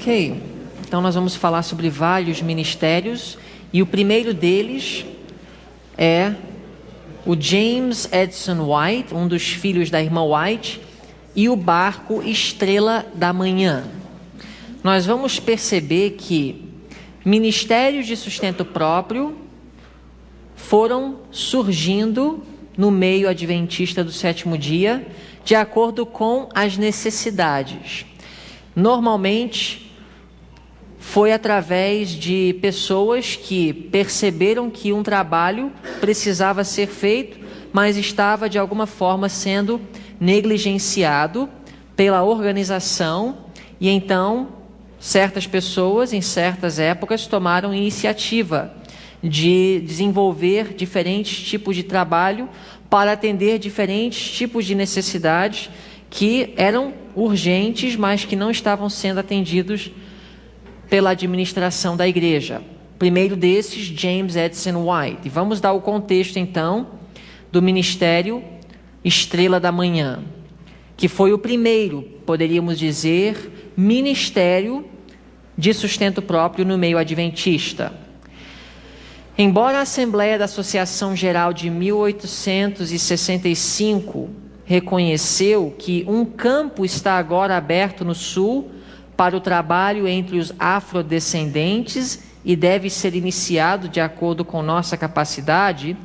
Ok, então nós vamos falar sobre vários ministérios e o primeiro deles é o James Edison White, um dos filhos da irmã White, e o barco Estrela da Manhã. Nós vamos perceber que ministérios de sustento próprio foram surgindo no meio adventista do sétimo dia, de acordo com as necessidades. Normalmente, foi através de pessoas que perceberam que um trabalho precisava ser feito, mas estava de alguma forma sendo negligenciado pela organização, e então certas pessoas em certas épocas tomaram iniciativa de desenvolver diferentes tipos de trabalho para atender diferentes tipos de necessidades que eram urgentes, mas que não estavam sendo atendidos pela administração da igreja. Primeiro desses, James Edison White. E vamos dar o contexto, então, do ministério Estrela da Manhã, que foi o primeiro, poderíamos dizer, ministério de sustento próprio no meio adventista. Embora a Assembleia da Associação Geral de 1865 reconheceu que um campo está agora aberto no sul para o trabalho entre os afrodescendentes e deve ser iniciado de acordo com nossa capacidade,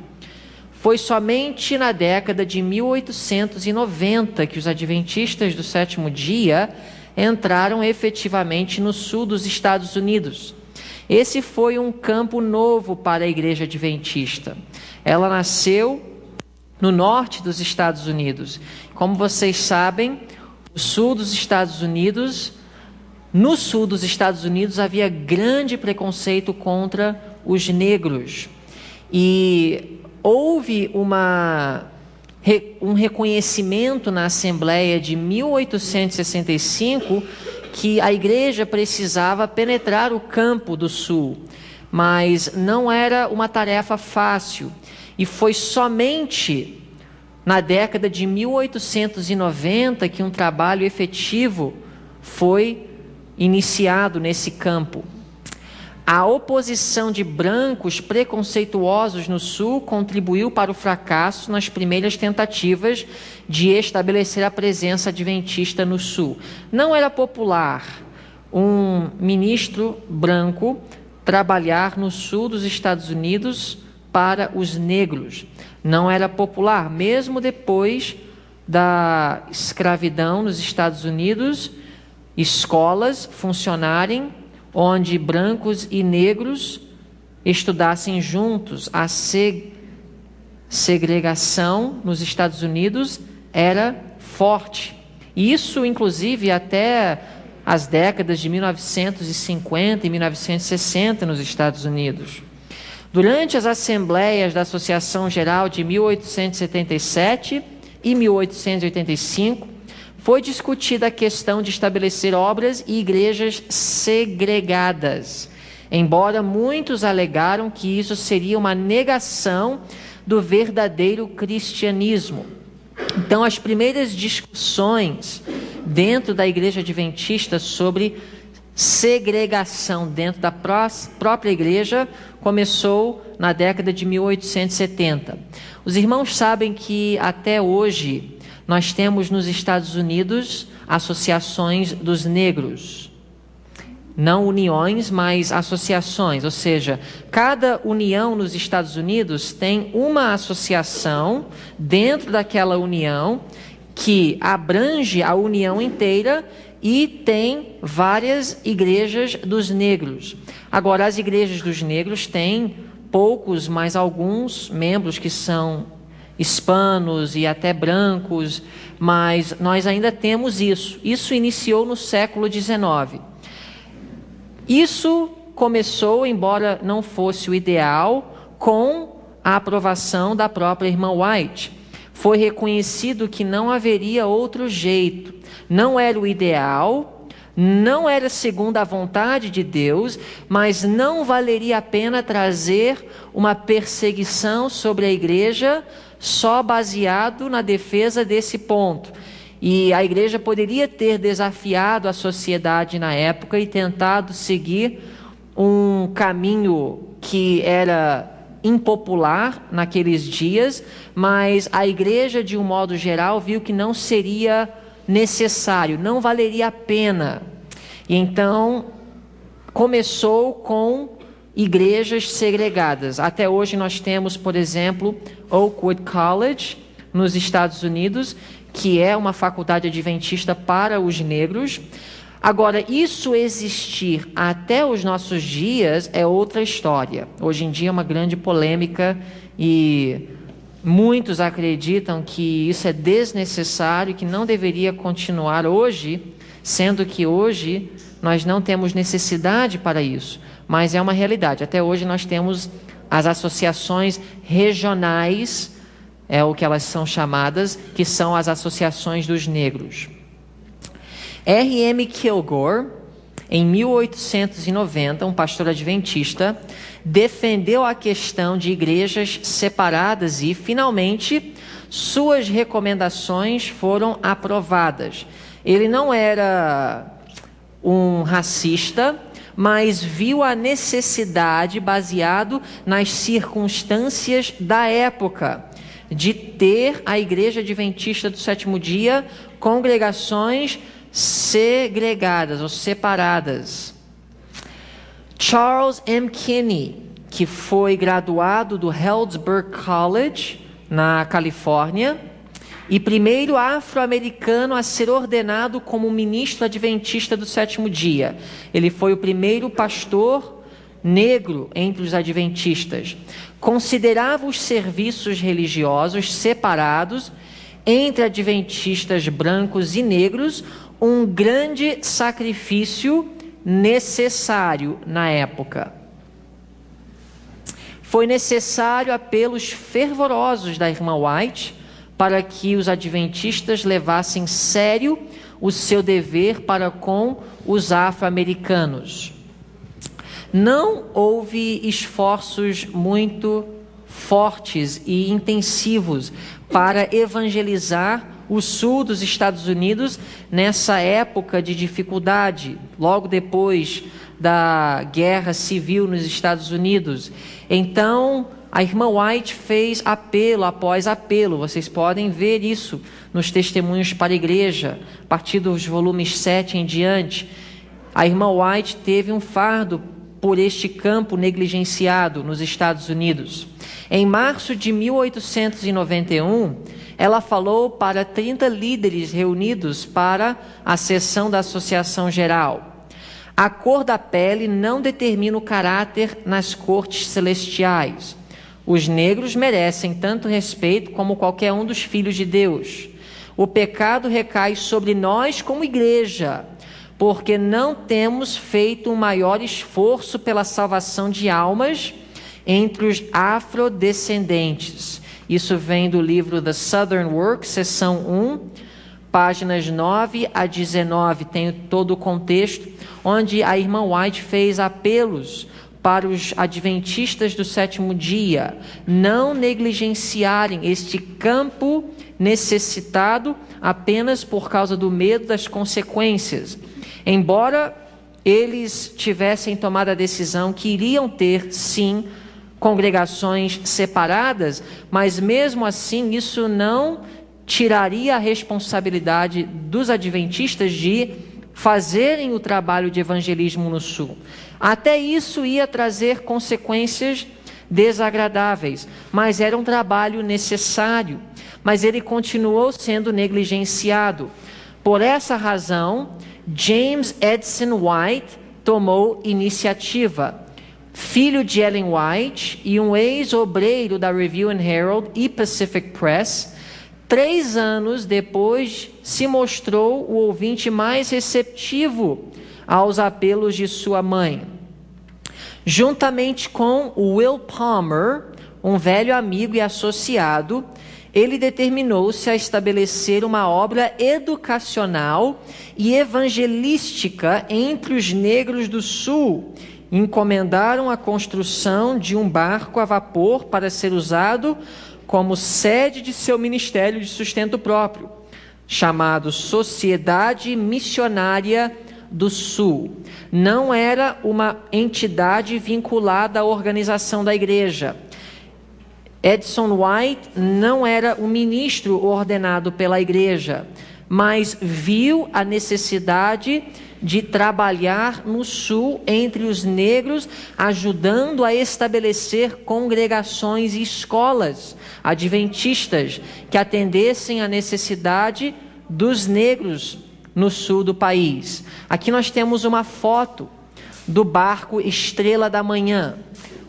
foi somente na década de 1890 que os adventistas do sétimo dia entraram efetivamente no sul dos Estados Unidos. Esse foi um campo novo para a igreja adventista. Ela nasceu no norte dos Estados Unidos. Como vocês sabem, no sul dos Estados Unidos havia grande preconceito contra os negros. E houve um reconhecimento na Assembleia de 1865 que a igreja precisava penetrar o campo do sul, mas não era uma tarefa fácil. E foi somente na década de 1890 que um trabalho efetivo foi iniciado nesse campo. A oposição de brancos preconceituosos no sul contribuiu para o fracasso nas primeiras tentativas de estabelecer a presença adventista no sul. Não era popular um ministro branco trabalhar no sul dos Estados Unidos para os negros. Não era popular, mesmo depois da escravidão nos Estados Unidos, escolas funcionarem onde brancos e negros estudassem juntos. A segregação nos Estados Unidos era forte. Isso, inclusive, até as décadas de 1950 e 1960 nos Estados Unidos. Durante as assembleias da Associação Geral de 1877 e 1885, foi discutida a questão de estabelecer obras e igrejas segregadas, embora muitos alegaram que isso seria uma negação do verdadeiro cristianismo. Então, as primeiras discussões dentro da igreja adventista sobre segregação dentro da própria igreja começou na década de 1870. Os irmãos sabem que até hoje nós temos nos Estados Unidos associações dos negros. Não uniões, mas associações. Ou seja, cada união nos Estados Unidos tem uma associação dentro daquela união que abrange a união inteira e tem várias igrejas dos negros. Agora, as igrejas dos negros têm poucos, mas alguns membros que são hispanos e até brancos, mas nós ainda temos isso. Isso iniciou no século XIX. Isso começou, embora não fosse o ideal, com a aprovação da própria irmã White. Foi reconhecido que não haveria outro jeito. Não era o ideal, não era segundo a vontade de Deus, mas não valeria a pena trazer uma perseguição sobre a igreja só baseado na defesa desse ponto. E a igreja poderia ter desafiado a sociedade na época e tentado seguir um caminho que era impopular naqueles dias, mas a igreja, de um modo geral, viu que não seria necessário, não valeria a pena. E então começou com igrejas segregadas. Até hoje nós temos, por exemplo, Oakwood College, nos Estados Unidos, que é uma faculdade adventista para os negros. Agora, isso existir até os nossos dias é outra história. Hoje em dia é uma grande polêmica e muitos acreditam que isso é desnecessário, que não deveria continuar hoje, sendo que hoje nós não temos necessidade para isso. Mas é uma realidade. Até hoje nós temos as associações regionais, é o que elas são chamadas, que são as associações dos negros. R.M. Kilgore, em 1890, um pastor adventista, defendeu a questão de igrejas separadas e, finalmente, suas recomendações foram aprovadas. Ele não era um racista, mas viu a necessidade, baseado nas circunstâncias da época, de ter a Igreja Adventista do Sétimo Dia congregações segregadas ou separadas. Charles M. Kinney, que foi graduado do Healdsburg College, na Califórnia, e primeiro afro-americano a ser ordenado como ministro adventista do Sétimo Dia. Ele foi o primeiro pastor negro entre os adventistas. Considerava os serviços religiosos separados entre adventistas brancos e negros um grande sacrifício necessário na época. Foi necessário apelos fervorosos da irmã White para que os adventistas levassem sério o seu dever para com os afro-americanos. Não houve esforços muito fortes e intensivos para evangelizar o sul dos Estados Unidos nessa época de dificuldade, logo depois da guerra civil nos Estados Unidos. Então, a irmã White fez apelo após apelo. Vocês podem ver isso nos testemunhos para a igreja, a partir dos volumes 7 em diante. A irmã White teve um fardo por este campo negligenciado nos Estados Unidos. Em março de 1891, ela falou para 30 líderes reunidos para a sessão da Associação Geral. A cor da pele não determina o caráter nas cortes celestiais. Os negros merecem tanto respeito como qualquer um dos filhos de Deus. O pecado recai sobre nós como igreja, porque não temos feito um maior esforço pela salvação de almas entre os afrodescendentes. Isso vem do livro The Southern Work, seção 1, páginas 9 a 19, tem todo o contexto, onde a irmã White fez apelos para os adventistas do sétimo dia não negligenciarem este campo necessitado apenas por causa do medo das consequências. Embora eles tivessem tomado a decisão que iriam ter, sim, congregações separadas, mas mesmo assim isso não tiraria a responsabilidade dos adventistas de fazerem o trabalho de evangelismo no sul. Até isso ia trazer consequências desagradáveis, mas era um trabalho necessário, mas ele continuou sendo negligenciado. Por essa razão, James Edson White tomou iniciativa. Filho de Ellen White e um ex-obreiro da Review and Herald e Pacific Press, 3 anos depois se mostrou o ouvinte mais receptivo aos apelos de sua mãe. Juntamente com Will Palmer, um velho amigo e associado, ele determinou-se a estabelecer uma obra educacional e evangelística entre os negros do sul. Encomendaram a construção de um barco a vapor para ser usado como sede de seu ministério de sustento próprio. chamado Sociedade Missionária do Sul. Não era uma entidade vinculada à organização da igreja. Edson White não era um ministro ordenado pela igreja, mas viu a necessidade de trabalhar no Sul entre os negros, ajudando a estabelecer congregações e escolas adventistas que atendessem à necessidade dos negros no sul do país. Aqui nós temos uma foto do barco Estrela da Manhã,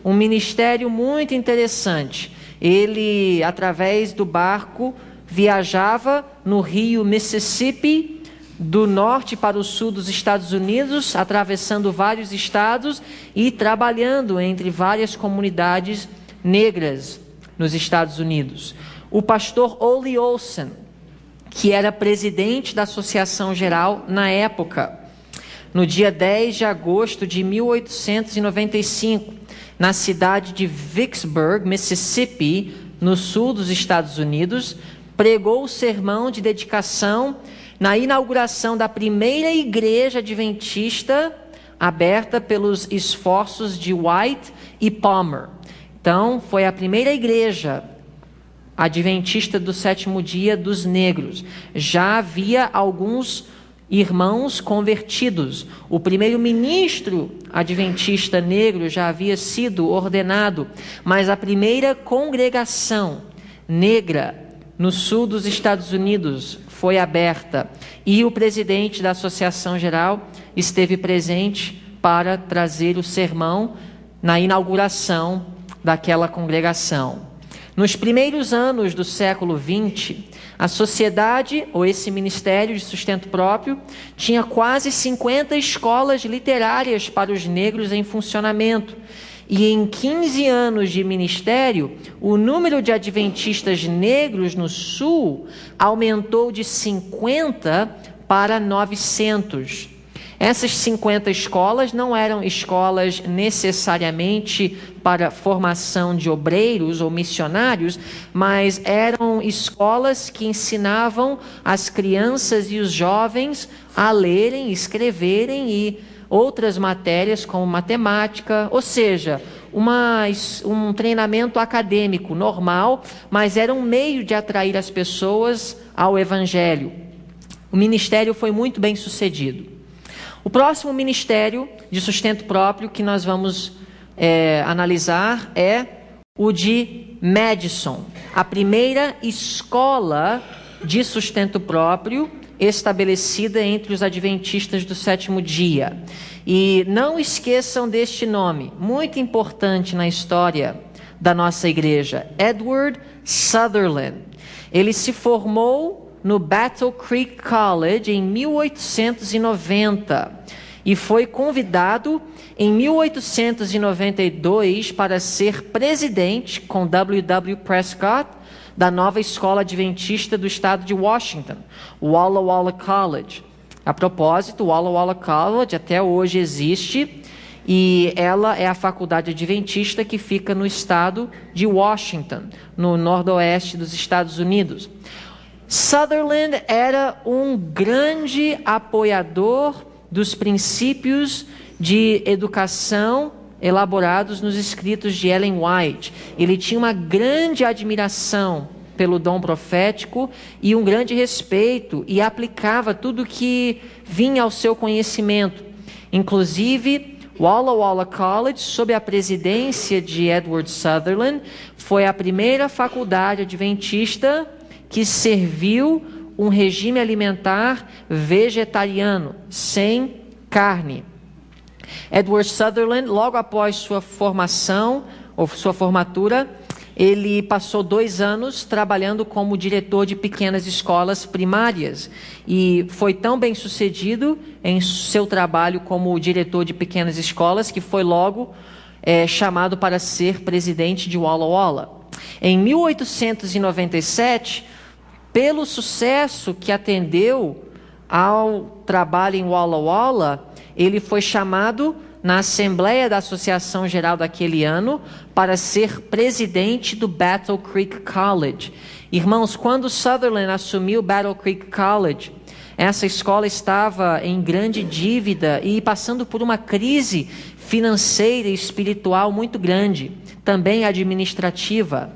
um ministério muito interessante. Ele, através do barco, viajava no rio Mississippi, do norte para o sul dos Estados Unidos, atravessando vários estados e trabalhando entre várias comunidades negras nos Estados Unidos. O pastor Ole Olson, que era presidente da Associação Geral na época, no dia 10 de agosto de 1895, na cidade de Vicksburg, Mississippi, no sul dos Estados Unidos, pregou o sermão de dedicação na inauguração da primeira igreja adventista aberta pelos esforços de White e Palmer. Então, foi a primeira igreja adventista do sétimo dia dos negros. Já havia alguns irmãos convertidos. O primeiro ministro adventista negro já havia sido ordenado, mas a primeira congregação negra no sul dos Estados Unidos foi aberta e o presidente da Associação Geral esteve presente para trazer o sermão na inauguração daquela congregação. Nos primeiros anos do século XX, a sociedade, ou esse Ministério de Sustento Próprio, tinha quase 50 escolas literárias para os negros em funcionamento. E em 15 anos de ministério, o número de adventistas negros no Sul aumentou de 50 para 900. Essas 50 escolas não eram escolas necessariamente para formação de obreiros ou missionários, mas eram escolas que ensinavam as crianças e os jovens a lerem, escreverem e outras matérias como matemática, ou seja, um treinamento acadêmico normal, mas era um meio de atrair as pessoas ao Evangelho. O ministério foi muito bem sucedido. O próximo ministério de sustento próprio que nós vamos analisar é o de Madison, a primeira escola de sustento próprio estabelecida entre os adventistas do sétimo dia. E não esqueçam deste nome, muito importante na história da nossa igreja, Edward Sutherland. Ele se formou no Battle Creek College em 1890 e foi convidado em 1892 para ser presidente com W.W. Prescott da nova escola adventista do estado de Washington, Walla Walla College. A propósito, o Walla Walla College até hoje existe e ela é a faculdade adventista que fica no estado de Washington, no noroeste dos Estados Unidos. Sutherland era um grande apoiador dos princípios de educação elaborados nos escritos de Ellen White. Ele tinha uma grande admiração pelo dom profético e um grande respeito e aplicava tudo que vinha ao seu conhecimento. Inclusive, Walla Walla College, sob a presidência de Edward Sutherland, foi a primeira faculdade adventista que serviu um regime alimentar vegetariano, sem carne. Edward Sutherland, logo após sua formação, ou sua formatura, ele passou 2 anos trabalhando como diretor de pequenas escolas primárias e foi tão bem sucedido em seu trabalho como diretor de pequenas escolas que foi logo chamado para ser presidente de Walla Walla. Em 1897, pelo sucesso que atendeu ao trabalho em Walla Walla, ele foi chamado na Assembleia da Associação Geral daquele ano para ser presidente do Battle Creek College. Irmãos, quando Sutherland assumiu Battle Creek College, essa escola estava em grande dívida e passando por uma crise financeira e espiritual muito grande, também administrativa.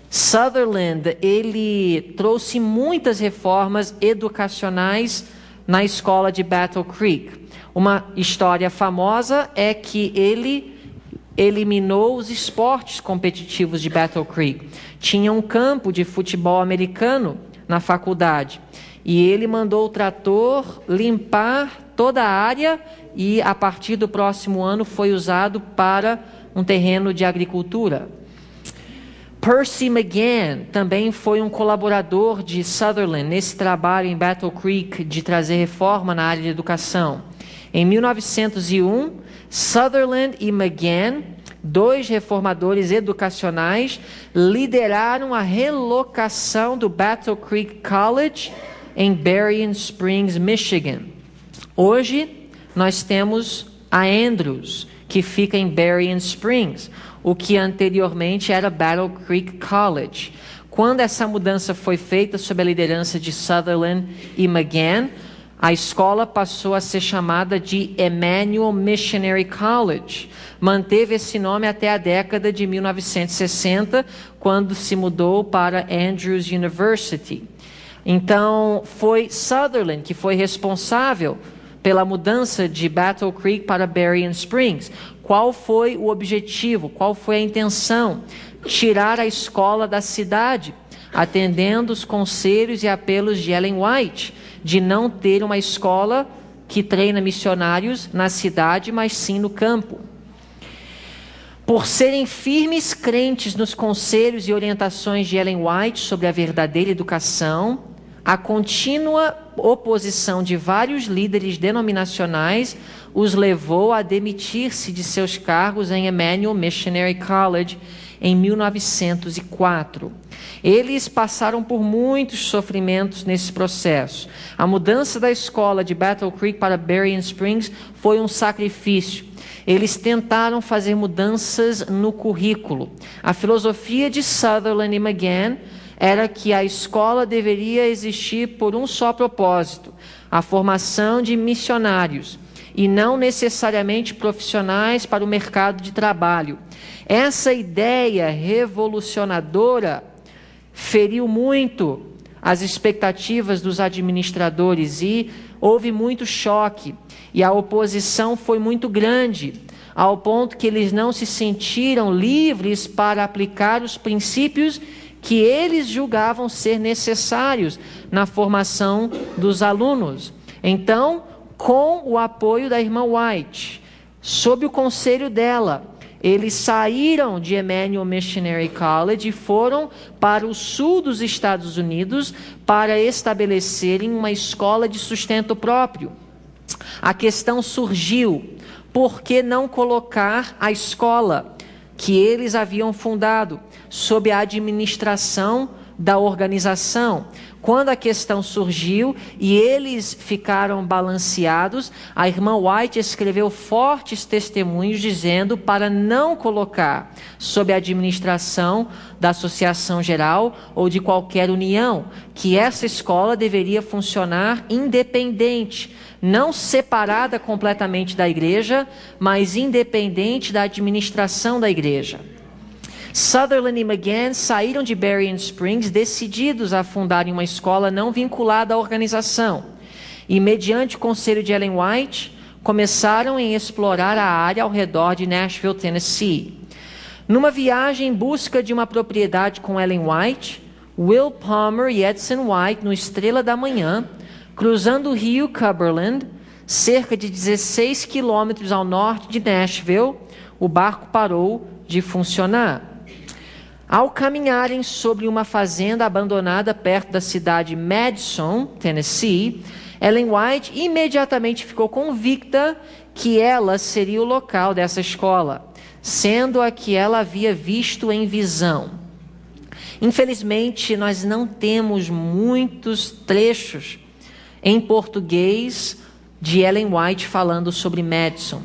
Sutherland, ele trouxe muitas reformas educacionais na escola de Battle Creek. Uma história famosa é que ele eliminou os esportes competitivos de Battle Creek. Tinha um campo de futebol americano na faculdade e ele mandou o trator limpar toda a área e a partir do próximo ano foi usado para um terreno de agricultura. Percy McGann também foi um colaborador de Sutherland nesse trabalho em Battle Creek de trazer reforma na área de educação. Em 1901, Sutherland e McGann, dois reformadores educacionais, lideraram a relocação do Battle Creek College em Berrien Springs, Michigan. Hoje, nós temos a Andrews, que fica em Berrien Springs, o que anteriormente era Battle Creek College. Quando essa mudança foi feita sob a liderança de Sutherland e McGann, a escola passou a ser chamada de Emmanuel Missionary College. Manteve esse nome até a década de 1960, quando se mudou para Andrews University. Então, foi Sutherland que foi responsável pela mudança de Battle Creek para Berrien Springs. Qual foi o objetivo? Qual foi a intenção? Tirar a escola da cidade, atendendo os conselhos e apelos de Ellen White, de não ter uma escola que treina missionários na cidade, mas sim no campo. Por serem firmes crentes nos conselhos e orientações de Ellen White sobre a verdadeira educação, a contínua oposição de vários líderes denominacionais os levou a demitir-se de seus cargos em Emmanuel Missionary College em 1904. Eles passaram por muitos sofrimentos nesse processo. A mudança da escola de Battle Creek para Berrien Springs foi um sacrifício. Eles tentaram fazer mudanças no currículo. A filosofia de Sutherland e McGann era que a escola deveria existir por um só propósito, a formação de missionários, e não necessariamente profissionais para o mercado de trabalho. Essa ideia revolucionadora feriu muito as expectativas dos administradores e houve muito choque, e a oposição foi muito grande, ao ponto que eles não se sentiram livres para aplicar os princípios que eles julgavam ser necessários na formação dos alunos. Então, com o apoio da irmã White, sob o conselho dela, eles saíram de Emmanuel Missionary College e foram para o sul dos Estados Unidos para estabelecerem uma escola de sustento próprio. A questão surgiu: por que não colocar a escola que eles haviam fundado sob a administração da organização? Quando a questão surgiu e eles ficaram balanceados, a irmã White escreveu fortes testemunhos dizendo para não colocar sob a administração da Associação Geral ou de qualquer união, que essa escola deveria funcionar independente, não separada completamente da igreja, mas independente da administração da igreja. Sutherland e McGann saíram de Berrien Springs decididos a fundarem uma escola não vinculada à organização. E, mediante o conselho de Ellen White, começaram a explorar a área ao redor de Nashville, Tennessee. Numa viagem em busca de uma propriedade com Ellen White, Will Palmer e Edson White, no Estrela da Manhã, cruzando o rio Cumberland, cerca de 16 quilômetros ao norte de Nashville, o barco parou de funcionar. Ao caminharem sobre uma fazenda abandonada perto da cidade de Madison, Tennessee, Ellen White imediatamente ficou convicta que ela seria o local dessa escola, sendo a que ela havia visto em visão. Infelizmente, nós não temos muitos trechos em português de Ellen White falando sobre Madison.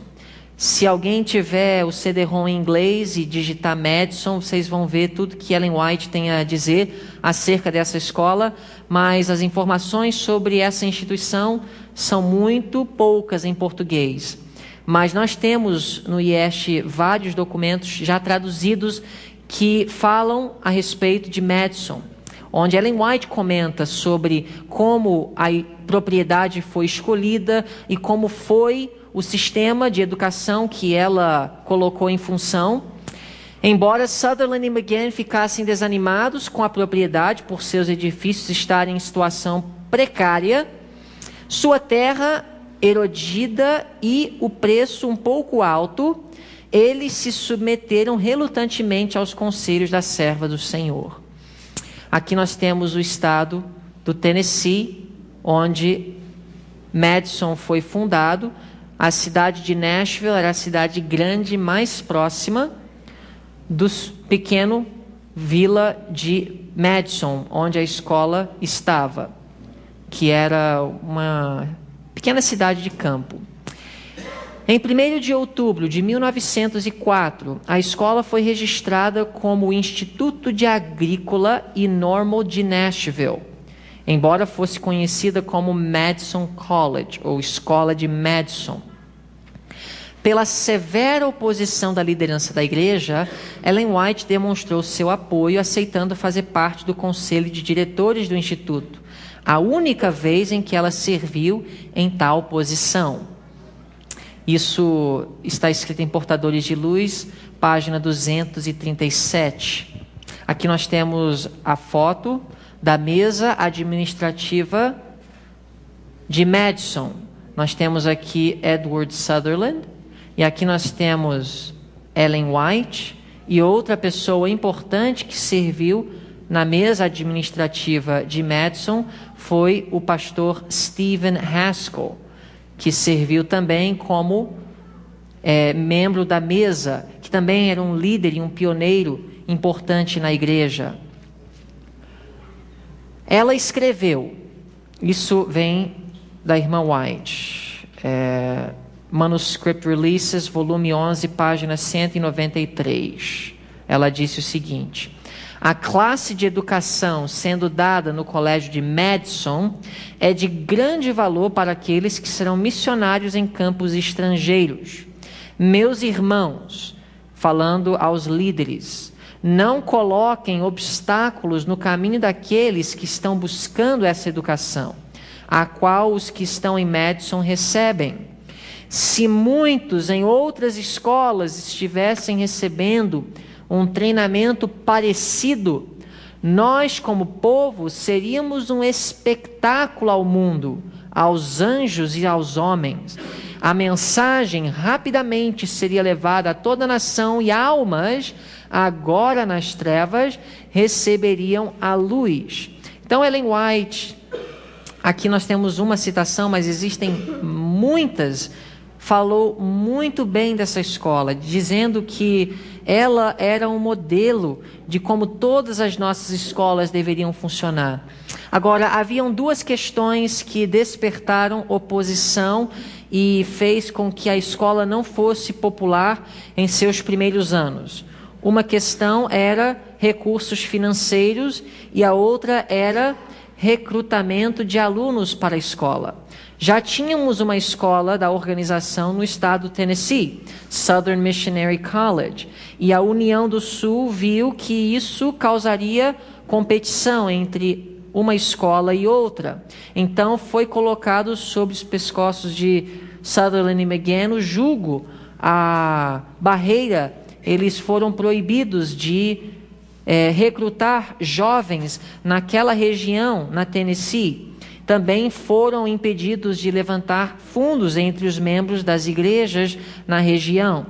Se alguém tiver o CD-ROM em inglês e digitar Madison, vocês vão ver tudo que Ellen White tem a dizer acerca dessa escola, mas as informações sobre essa instituição são muito poucas em português. Mas nós temos no IESH vários documentos já traduzidos que falam a respeito de Madison, onde Ellen White comenta sobre como a propriedade foi escolhida e como foi o sistema de educação que ela colocou em função. Embora Sutherland e McGann ficassem desanimados com a propriedade por seus edifícios estarem em situação precária, sua terra erodida e o preço um pouco alto, eles se submeteram relutantemente aos conselhos da serva do Senhor. Aqui nós temos o estado do Tennessee, onde Madison foi fundado. A cidade de Nashville era a cidade grande mais próxima do pequeno vila de Madison, onde a escola estava, que era uma pequena cidade de campo. Em 1º de outubro de 1904, a escola foi registrada como Instituto de Agrícola e Normal de Nashville, embora fosse conhecida como Madison College, ou Escola de Madison. Pela severa oposição da liderança da igreja, Ellen White demonstrou seu apoio, aceitando fazer parte do conselho de diretores do Instituto, a única vez em que ela serviu em tal posição. Isso está escrito em Portadores de Luz, página 237. Aqui nós temos a foto da mesa administrativa de Madison. Nós temos aqui Edward Sutherland, e aqui nós temos Ellen White, e outra pessoa importante que serviu na mesa administrativa de Madison foi o pastor Stephen Haskell, que serviu também como membro da mesa, que também era um líder e um pioneiro importante na igreja. Ela escreveu, isso vem da irmã White, Manuscript Releases, volume 11, página 193. Ela disse o seguinte: a classe de educação sendo dada no colégio de Madison é de grande valor para aqueles que serão missionários em campos estrangeiros. Meus irmãos, falando aos líderes, não coloquem obstáculos no caminho daqueles que estão buscando essa educação, a qual os que estão em Madison recebem. Se muitos em outras escolas estivessem recebendo um treinamento parecido, nós, como povo, seríamos um espetáculo ao mundo, aos anjos e aos homens. A mensagem rapidamente seria levada a toda a nação, e almas, agora nas trevas, receberiam a luz. Então, Ellen White, aqui nós temos uma citação, mas existem muitas, falou muito bem dessa escola, dizendo que ela era um modelo de como todas as nossas escolas deveriam funcionar. Agora, haviam duas questões que despertaram oposição e fez com que a escola não fosse popular em seus primeiros anos. Uma questão era recursos financeiros e a outra era recrutamento de alunos para a escola. Já tínhamos uma escola da organização no estado do Tennessee, Southern Missionary College, e a União do Sul viu que isso causaria competição entre uma escola e outra. Então foi colocado sobre os pescoços de Sutherland e McGann o jugo, a barreira. Eles foram proibidos de recrutar jovens naquela região, na Tennessee. Também foram impedidos de levantar fundos entre os membros das igrejas na região.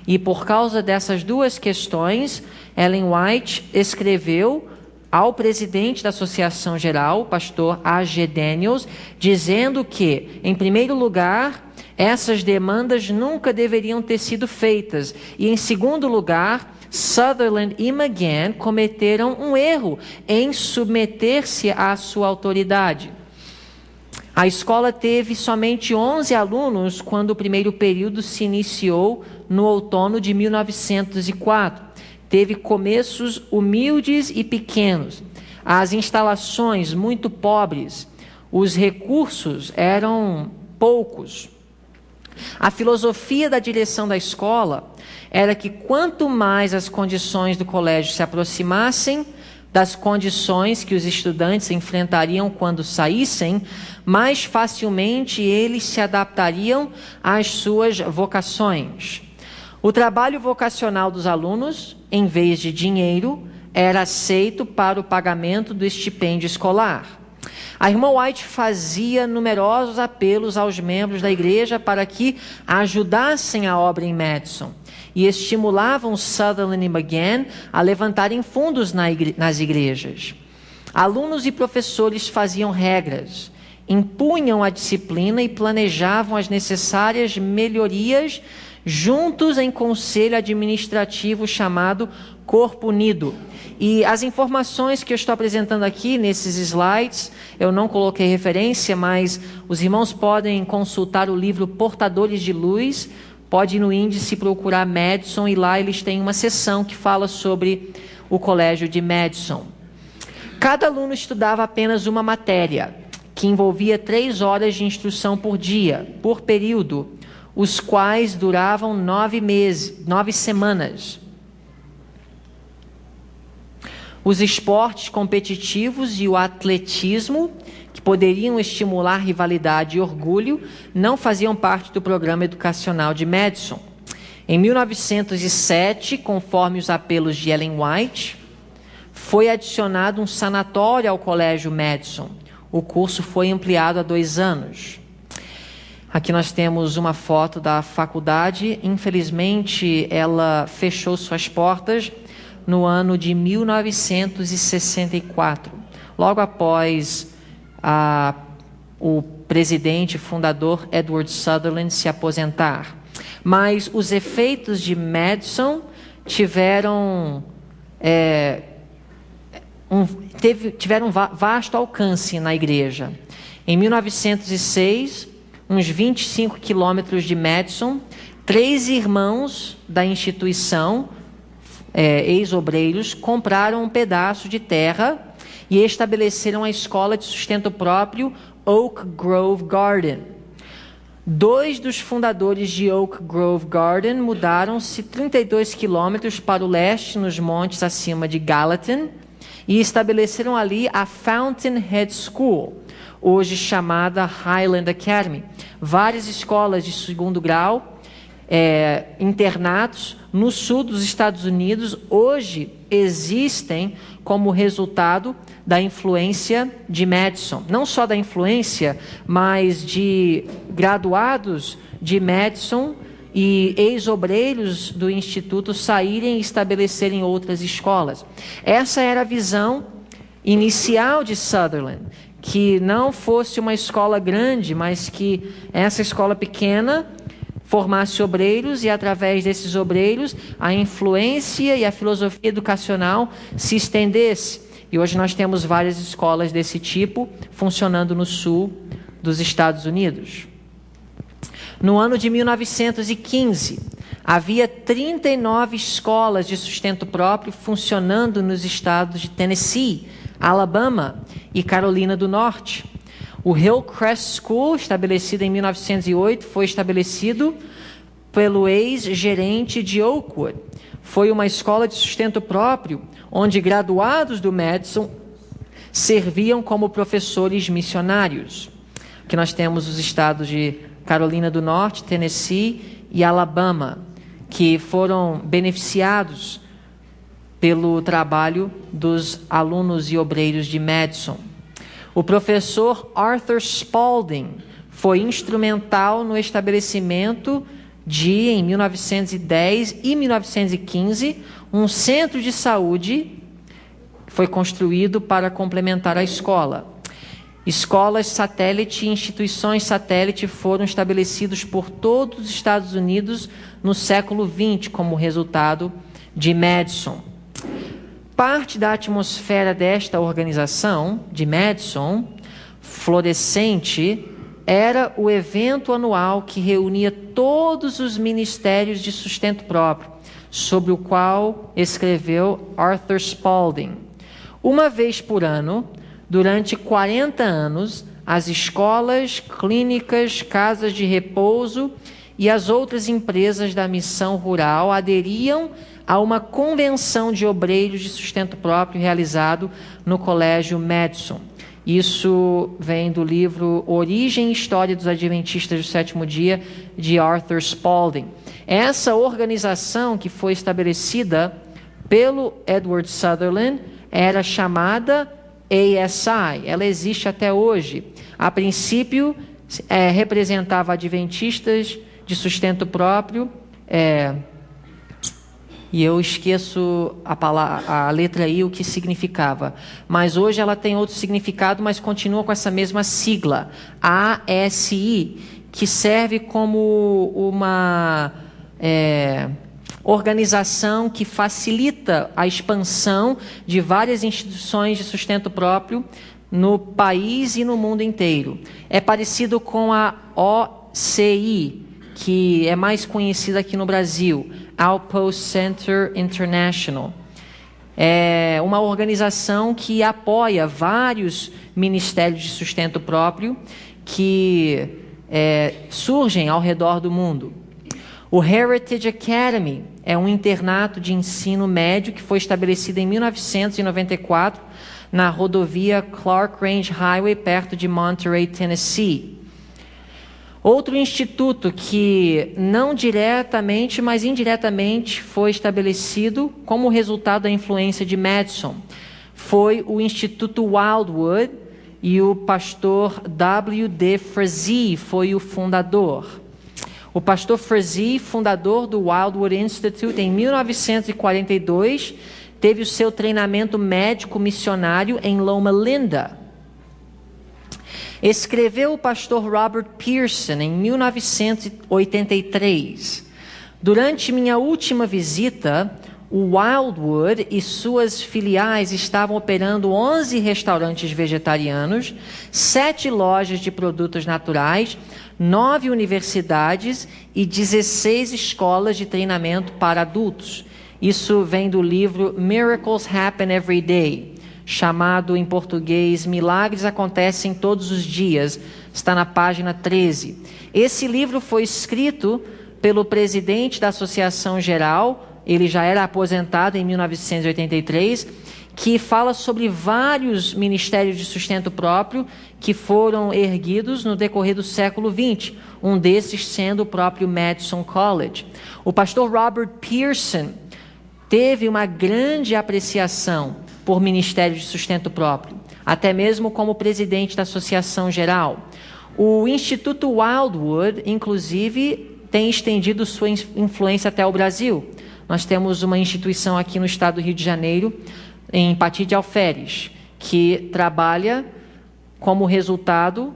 E por causa dessas duas questões, Ellen White escreveu ao presidente da Associação Geral, o pastor A.G. Daniels, dizendo que, em primeiro lugar, essas demandas nunca deveriam ter sido feitas. E, em segundo lugar, Sutherland e McGann cometeram um erro em submeter-se à sua autoridade. A escola teve somente 11 alunos quando o primeiro período se iniciou no outono de 1904. Teve começos humildes e pequenos, as instalações muito pobres, os recursos eram poucos. A filosofia da direção da escola era que quanto mais as condições do colégio se aproximassem das condições que os estudantes enfrentariam quando saíssem, mais facilmente eles se adaptariam às suas vocações. O trabalho vocacional dos alunos, em vez de dinheiro, era aceito para o pagamento do estipêndio escolar. A irmã White fazia numerosos apelos aos membros da igreja para que ajudassem a obra em Madison e estimulavam Sutherland e McGann a levantarem fundos nas igrejas. Alunos e professores faziam regras, impunham a disciplina e planejavam as necessárias melhorias juntos em conselho administrativo chamado Corpo Unido. E as informações que eu estou apresentando aqui nesses slides, eu não coloquei referência, mas os irmãos podem consultar o livro Portadores de Luz, pode ir no índice procurar Madison e lá eles têm uma seção que fala sobre o colégio de Madison. Cada aluno estudava apenas uma matéria, que envolvia 3 horas de instrução por dia, por período, os quais duravam 9 semanas. Os esportes competitivos e o atletismo, que poderiam estimular rivalidade e orgulho, não faziam parte do programa educacional de Madison. Em 1907, conforme os apelos de Ellen White, foi adicionado um sanatório ao Colégio Madison. O curso foi ampliado a 2 anos. Aqui nós temos uma foto da faculdade. Infelizmente, ela fechou suas portas no ano de 1964, logo após o presidente fundador Edward Sutherland se aposentar. Mas os efeitos de Madison tiveram vasto alcance na igreja. Em 1906, uns 25 quilômetros de Madison, 3 irmãos da instituição, ex-obreiros, compraram um pedaço de terra e estabeleceram a escola de sustento próprio Oak Grove Garden. 2 dos fundadores de Oak Grove Garden mudaram-se 32 quilômetros para o leste, nos montes acima de Gallatin, e estabeleceram ali a Fountainhead School, hoje chamada Highland Academy. Várias escolas de 2º grau, internatos no sul dos Estados Unidos, hoje existem como resultado da influência de Madison. Não só da influência, mas de graduados de Madison e ex-obreiros do Instituto saírem e estabelecerem outras escolas. Essa era a visão inicial de Sutherland, que não fosse uma escola grande, mas que essa escola pequena formasse obreiros e, através desses obreiros, a influência e a filosofia educacional se estendesse. E hoje nós temos várias escolas desse tipo funcionando no sul dos Estados Unidos. No ano de 1915, havia 39 escolas de sustento próprio funcionando nos estados de Tennessee, Alabama e Carolina do Norte. O Hillcrest School, estabelecido em 1908, foi estabelecido pelo ex-gerente de Oakwood. Foi uma escola de sustento próprio, onde graduados do Madison serviam como professores missionários. Aqui nós temos os estados de Carolina do Norte, Tennessee e Alabama, que foram beneficiados pelo trabalho dos alunos e obreiros de Madison. O professor Arthur Spalding foi instrumental no estabelecimento de, em 1910 e 1915, um centro de saúde foi construído para complementar a escola. Escolas satélite e instituições satélite foram estabelecidos por todos os Estados Unidos no século XX como resultado de Madison. Parte da atmosfera desta organização, de Madison, Florescente era o evento anual que reunia todos os ministérios de sustento próprio, sobre o qual escreveu Arthur Spalding. Uma vez por ano, durante 40 anos, as escolas, clínicas, casas de repouso e as outras empresas da missão rural aderiam a uma convenção de obreiros de sustento próprio realizado no Colégio Madison. Isso vem do livro Origem e História dos Adventistas do Sétimo Dia, de Arthur Spalding. Essa organização que foi estabelecida pelo Edward Sutherland era chamada ASI. Ela existe até hoje. A princípio, representava adventistas de sustento próprio, e eu esqueço a letra I, o que significava. Mas hoje ela tem outro significado, mas continua com essa mesma sigla, ASI, que serve como uma organização que facilita a expansão de várias instituições de sustento próprio no país e no mundo inteiro. É parecido com a OCI, que é mais conhecida aqui no Brasil, Outpost Center International. É uma organização que apoia vários ministérios de sustento próprio que surgem ao redor do mundo. O Heritage Academy é um internato de ensino médio que foi estabelecido em 1994 na rodovia Clark Range Highway, perto de Monterey, Tennessee. Outro instituto que não diretamente, mas indiretamente foi estabelecido como resultado da influência de Madison foi o Instituto Wildwood, e o pastor W.D. Frazee foi o fundador. O pastor Frazee, fundador do Wildwood Institute, em 1942, teve o seu treinamento médico missionário em Loma Linda. Escreveu o pastor Robert Pearson em 1983. Durante minha última visita, o Wildwood e suas filiais estavam operando 11 restaurantes vegetarianos, 7 lojas de produtos naturais, 9 universidades e 16 escolas de treinamento para adultos. Isso vem do livro Miracles Happen Every Day, chamado em português Milagres Acontecem Todos os Dias, está na página 13. Esse livro foi escrito pelo presidente da Associação Geral, ele já era aposentado em 1983, que fala sobre vários ministérios de sustento próprio que foram erguidos no decorrer do século XX, um desses sendo o próprio Madison College. O pastor Robert Pearson teve uma grande apreciação por ministérios de sustento próprio, até mesmo como presidente da Associação Geral. O Instituto Wildwood, inclusive, tem estendido sua influência até o Brasil. Nós temos uma instituição aqui no estado do Rio de Janeiro, em Pati de Alferes, que trabalha como resultado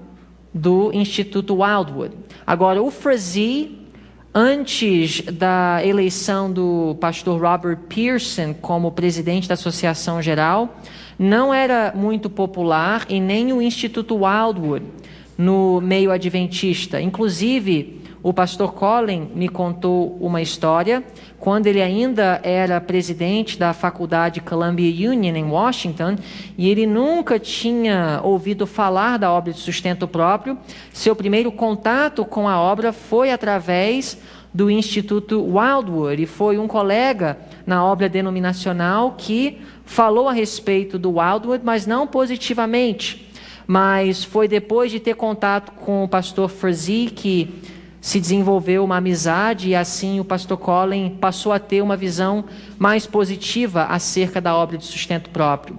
do Instituto Wildwood. Agora, o Frazee, antes da eleição do pastor Robert Pearson como presidente da Associação Geral, não era muito popular, e nem o Instituto Wildwood no meio adventista. Inclusive, o pastor Colin me contou uma história, quando ele ainda era presidente da faculdade Columbia Union em Washington, e ele nunca tinha ouvido falar da obra de sustento próprio. Seu primeiro contato com a obra foi através do Instituto Wildwood, e foi um colega na obra denominacional que falou a respeito do Wildwood, mas não positivamente. Mas foi depois de ter contato com o pastor Frazee que se desenvolveu uma amizade, e assim o pastor Colin passou a ter uma visão mais positiva acerca da obra de sustento próprio.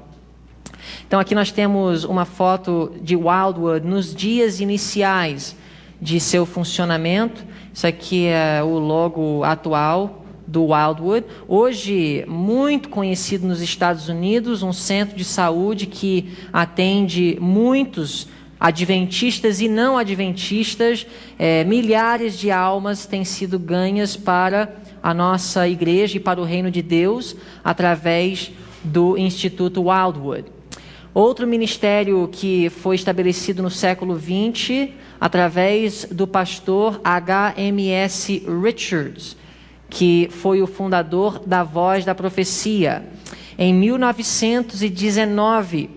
Então aqui nós temos uma foto de Wildwood nos dias iniciais de seu funcionamento. Isso aqui é o logo atual do Wildwood, hoje muito conhecido nos Estados Unidos, um centro de saúde que atende muitos adventistas e não adventistas. Milhares de almas têm sido ganhas para a nossa igreja e para o reino de Deus através do Instituto Wildwood. Outro ministério que foi estabelecido no século XX, através do pastor H.M.S. Richards, que foi o fundador da Voz da Profecia. Em 1919,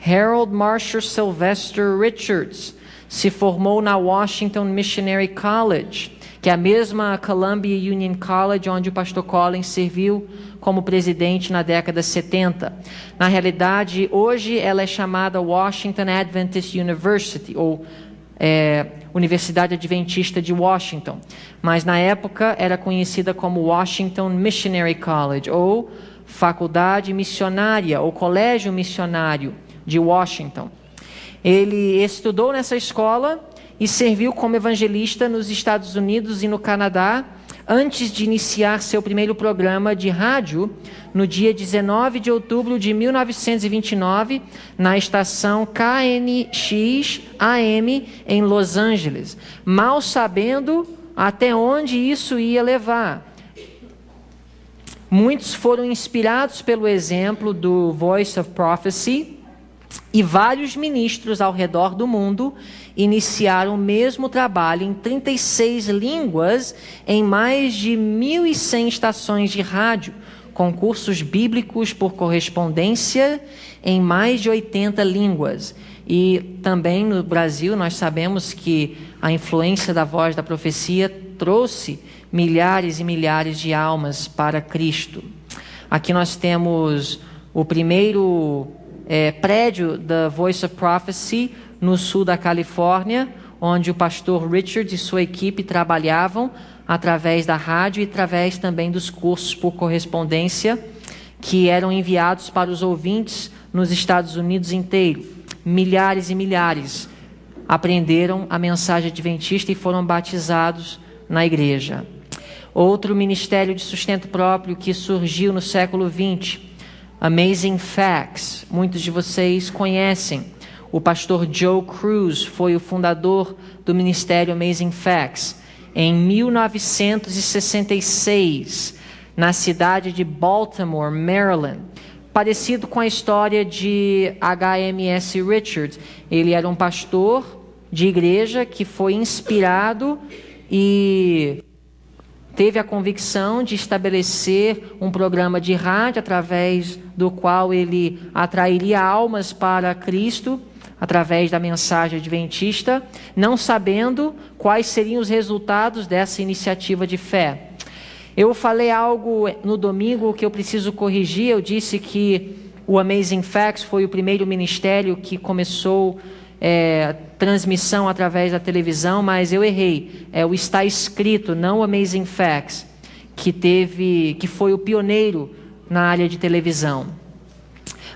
Harold Marshall Sylvester Richards se formou na Washington Missionary College, que é a mesma Columbia Union College onde o pastor Collins serviu como presidente na década de 70. Na realidade, hoje ela é chamada Washington Adventist University, ou Universidade Adventista de Washington, mas na época era conhecida como Washington Missionary College, ou Faculdade Missionária, ou Colégio Missionário de Washington. Ele estudou nessa escola e serviu como evangelista nos Estados Unidos e no Canadá, antes de iniciar seu primeiro programa de rádio no dia 19 de outubro de 1929, na estação KNX-AM em Los Angeles, mal sabendo até onde isso ia levar. Muitos foram inspirados pelo exemplo do Voice of Prophecy, e vários ministros ao redor do mundo iniciaram o mesmo trabalho em 36 línguas, em mais de 1.100 estações de rádio, com cursos bíblicos por correspondência em mais de 80 línguas. E também no Brasil nós sabemos que a influência da Voz da Profecia trouxe milhares e milhares de almas para Cristo. Aqui nós temos o primeiro prédio da Voice of Prophecy no sul da Califórnia, onde o pastor Richard e sua equipe trabalhavam através da rádio e através também dos cursos por correspondência que eram enviados para os ouvintes nos Estados Unidos inteiro. Milhares e milhares aprenderam a mensagem adventista e foram batizados na igreja. Outro ministério de sustento próprio que surgiu no século XX, Amazing Facts, muitos de vocês conhecem. O pastor Joe Cruz foi o fundador do ministério Amazing Facts. Em 1966, na cidade de Baltimore, Maryland, parecido com a história de H.M.S. Richards. Ele era um pastor de igreja que foi inspirado e teve a convicção de estabelecer um programa de rádio através do qual ele atrairia almas para Cristo através da mensagem adventista, não sabendo quais seriam os resultados dessa iniciativa de fé. Eu falei algo no domingo que eu preciso corrigir. Eu disse que o Amazing Facts foi o primeiro ministério que começou transmissão através da televisão, mas eu errei. O Está Escrito, não o Amazing Facts, que foi o pioneiro na área de televisão.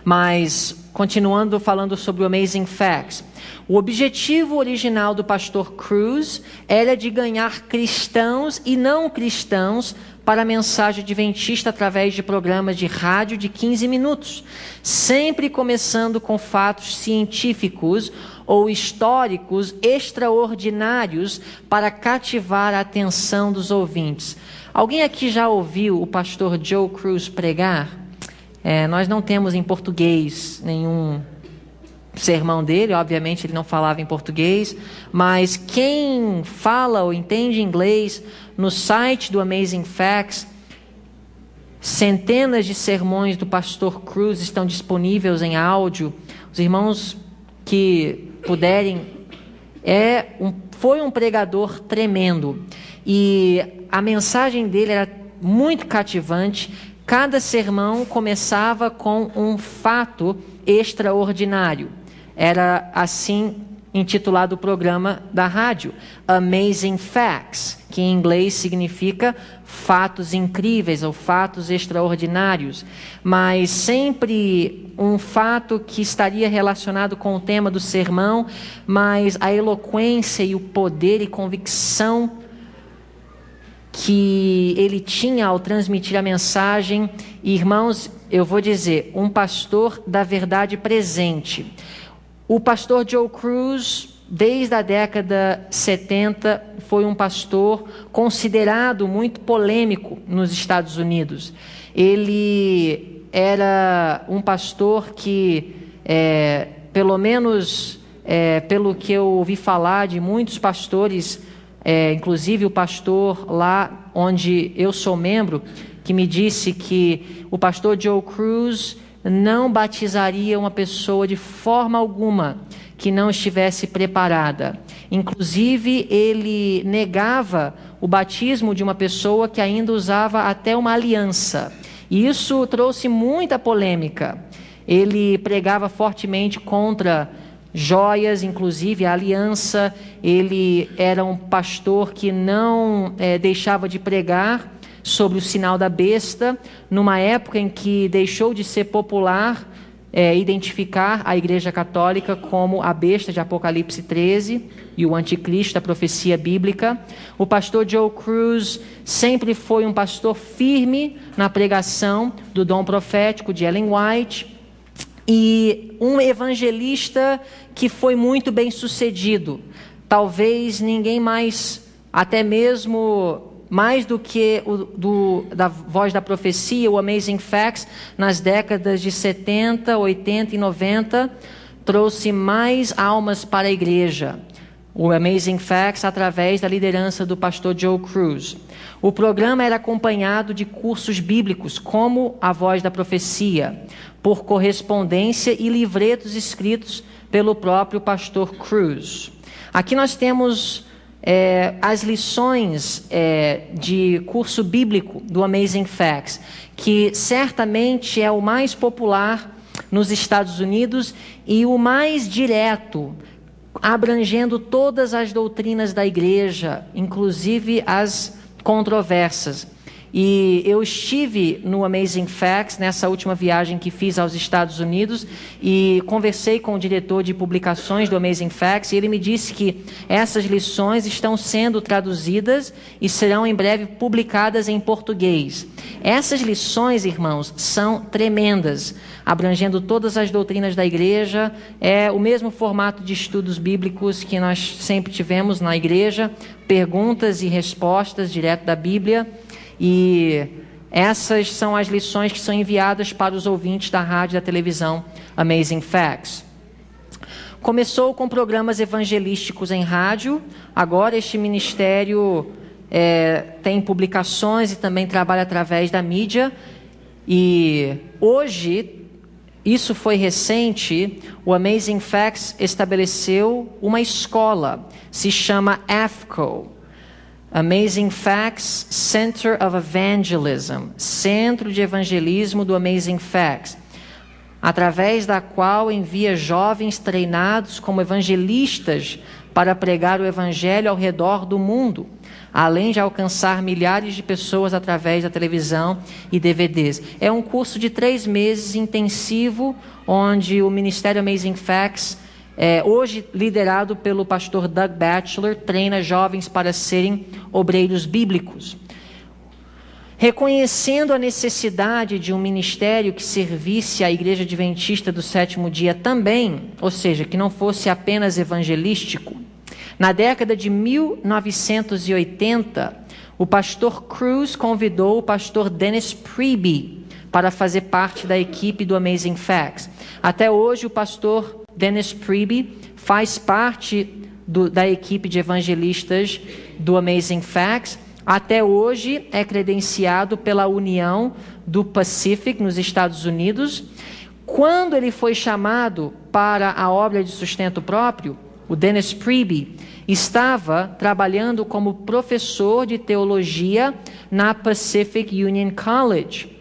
Mas, continuando falando sobre o Amazing Facts, o objetivo original do pastor Cruz era de ganhar cristãos e não cristãos para a mensagem adventista através de programas de rádio de 15 minutos, sempre começando com fatos científicos ou históricos extraordinários para cativar a atenção dos ouvintes. Alguém aqui já ouviu o pastor Joe Cruz pregar? Nós não temos em português nenhum sermão dele, obviamente ele não falava em português, mas quem fala ou entende inglês, no site do Amazing Facts, centenas de sermões do pastor Cruz estão disponíveis em áudio. Os irmãos que puderem, foi um pregador tremendo, e a mensagem dele era muito cativante. Cada sermão começava com um fato extraordinário. Era assim intitulado o programa da rádio, Amazing Facts, que em inglês significa fatos incríveis ou fatos extraordinários, mas sempre um fato que estaria relacionado com o tema do sermão, mas a eloquência e o poder e convicção que ele tinha ao transmitir a mensagem. Irmãos, eu vou dizer, um pastor da verdade presente. O pastor Joe Cruz, desde a década 70, foi um pastor considerado muito polêmico nos Estados Unidos. Ele era um pastor que pelo menos pelo que eu ouvi falar de muitos pastores, inclusive o pastor lá onde eu sou membro, que me disse que o pastor Joe Cruz não batizaria uma pessoa de forma alguma que não estivesse preparada. Inclusive, ele negava o batismo de uma pessoa que ainda usava até uma aliança. E isso trouxe muita polêmica. Ele pregava fortemente contra joias, inclusive a aliança. Ele era um pastor que não deixava de pregar sobre o sinal da besta, numa época em que deixou de ser popular identificar a Igreja Católica como a besta de Apocalipse 13 e o anticristo da profecia bíblica. O pastor Joe Cruz sempre foi um pastor firme na pregação do dom profético de Ellen White e um evangelista que foi muito bem sucedido. Talvez ninguém mais, até mesmo mais do que da Voz da Profecia, o Amazing Facts, nas décadas de 70, 80 e 90, trouxe mais almas para a igreja. O Amazing Facts, através da liderança do pastor Joe Cruz. O programa era acompanhado de cursos bíblicos, como a Voz da Profecia, por correspondência e livretos escritos pelo próprio pastor Cruz. Aqui nós temos as lições de curso bíblico do Amazing Facts, que certamente é o mais popular nos Estados Unidos e o mais direto, abrangendo todas as doutrinas da igreja, inclusive as controversas. E eu estive no Amazing Facts, nessa última viagem que fiz aos Estados Unidos, e conversei com o diretor de publicações do Amazing Facts, e ele me disse que essas lições estão sendo traduzidas e serão em breve publicadas em português. Essas lições, irmãos, são tremendas, abrangendo todas as doutrinas da igreja. É o mesmo formato de estudos bíblicos que nós sempre tivemos na igreja, perguntas e respostas direto da Bíblia. E essas são as lições que são enviadas para os ouvintes da rádio e da televisão Amazing Facts. Começou com programas evangelísticos em rádio. Agora este ministério tem publicações e também trabalha através da mídia. E hoje, isso foi recente, o Amazing Facts estabeleceu uma escola, se chama AFCO. Amazing Facts Center of Evangelism, Centro de Evangelismo do Amazing Facts, através da qual envia jovens treinados como evangelistas para pregar o evangelho ao redor do mundo, além de alcançar milhares de pessoas através da televisão e DVDs. É um curso de 3 meses intensivo, onde o Ministério Amazing Facts, hoje liderado pelo pastor Doug Batchelor, treina jovens para serem obreiros bíblicos. Reconhecendo a necessidade de um ministério que servisse à Igreja Adventista do Sétimo Dia também, ou seja, que não fosse apenas evangelístico, na década de 1980, o pastor Cruz convidou o pastor Dennis Priebe para fazer parte da equipe do Amazing Facts. Até hoje, o pastor Dennis Priebe faz parte da equipe de evangelistas do Amazing Facts. Até hoje é credenciado pela União do Pacific nos Estados Unidos. Quando ele foi chamado para a obra de sustento próprio, o Dennis Priebe estava trabalhando como professor de teologia na Pacific Union College.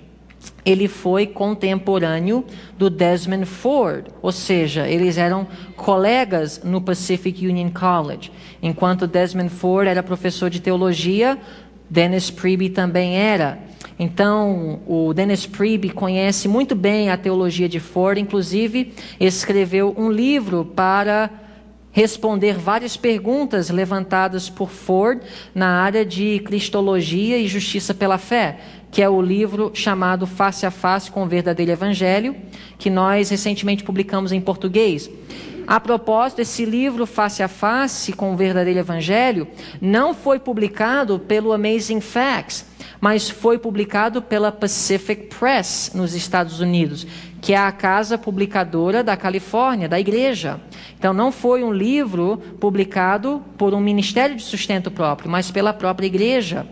Ele foi contemporâneo do Desmond Ford, ou seja, eles eram colegas no Pacific Union College. Enquanto Desmond Ford era professor de teologia, Dennis Priebe também era. Então, o Dennis Priebe conhece muito bem a teologia de Ford, inclusive escreveu um livro para responder várias perguntas levantadas por Ford na área de cristologia e justiça pela fé, que é o livro chamado Face a Face com o Verdadeiro Evangelho, que nós recentemente publicamos em português. A propósito, esse livro Face a Face com o Verdadeiro Evangelho não foi publicado pelo Amazing Facts, mas foi publicado pela Pacific Press nos Estados Unidos, que é a casa publicadora da Califórnia, da igreja. Então não foi um livro publicado por um ministério de sustento próprio, mas pela própria igreja.